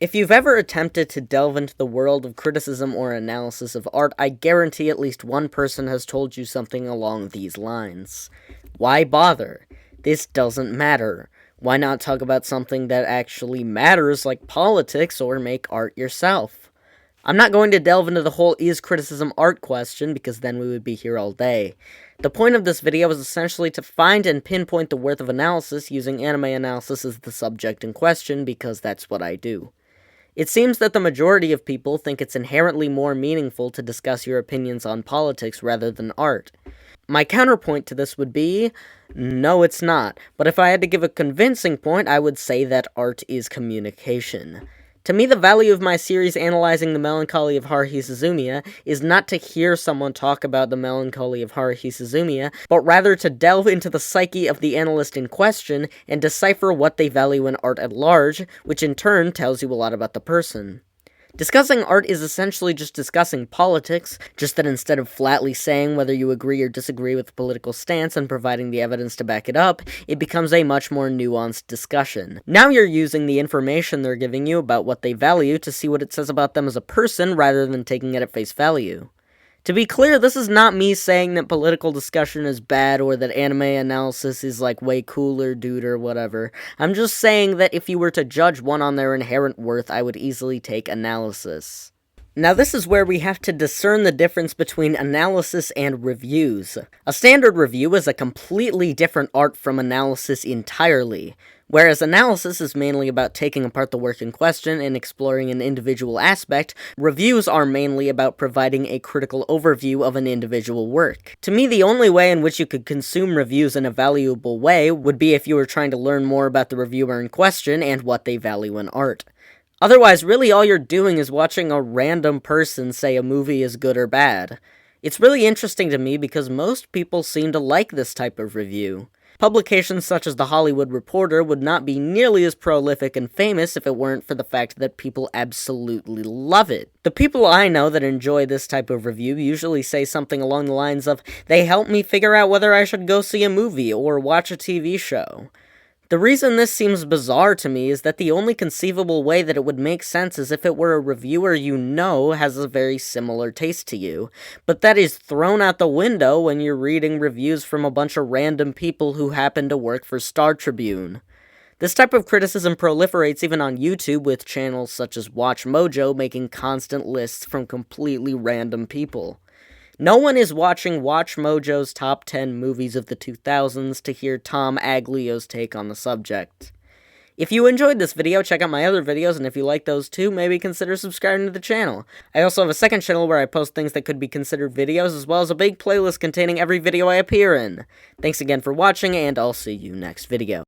If you've ever attempted to delve into the world of criticism or analysis of art, I guarantee at least one person has told you something along these lines. Why bother? This doesn't matter. Why not talk about something that actually matters, like politics, or make art yourself? I'm not going to delve into the whole is criticism art question, because then we would be here all day. The point of this video is essentially to find and pinpoint the worth of analysis using anime analysis as the subject in question, because that's what I do. It seems that the majority of people think it's inherently more meaningful to discuss your opinions on politics rather than art. My counterpoint to this would be, no it's not, but if I had to give a convincing point, I would say that art is communication. To me, the value of my series analyzing the melancholy of Haruhi Suzumiya is not to hear someone talk about the melancholy of Haruhi Suzumiya, but rather to delve into the psyche of the analyst in question and decipher what they value in art at large, which in turn tells you a lot about the person. Discussing art is essentially just discussing politics, just that instead of flatly saying whether you agree or disagree with the political stance and providing the evidence to back it up, it becomes a much more nuanced discussion. Now you're using the information they're giving you about what they value to see what it says about them as a person rather than taking it at face value. To be clear, this is not me saying that political discussion is bad or that anime analysis is like way cooler, dude, or whatever. I'm just saying that if you were to judge one on their inherent worth, I would easily take analysis. Now this is where we have to discern the difference between analysis and reviews. A standard review is a completely different art from analysis entirely. Whereas analysis is mainly about taking apart the work in question and exploring an individual aspect, reviews are mainly about providing a critical overview of an individual work. To me, the only way in which you could consume reviews in a valuable way would be if you were trying to learn more about the reviewer in question and what they value in art. Otherwise, really all you're doing is watching a random person say a movie is good or bad. It's really interesting to me because most people seem to like this type of review. Publications such as The Hollywood Reporter would not be nearly as prolific and famous if it weren't for the fact that people absolutely love it. The people I know that enjoy this type of review usually say something along the lines of, "They helped me figure out whether I should go see a movie or watch a TV show." The reason this seems bizarre to me is that the only conceivable way that it would make sense is if it were a reviewer you know has a very similar taste to you, but that is thrown out the window when you're reading reviews from a bunch of random people who happen to work for Star Tribune. This type of criticism proliferates even on YouTube, with channels such as Watch Mojo making constant lists from completely random people. No one is watching Watch Mojo's top 10 movies of the 2000s to hear Tom Aglio's take on the subject. If you enjoyed this video, check out my other videos, and if you like those too, maybe consider subscribing to the channel. I also have a second channel where I post things that could be considered videos, as well as a big playlist containing every video I appear in. Thanks again for watching, and I'll see you next video.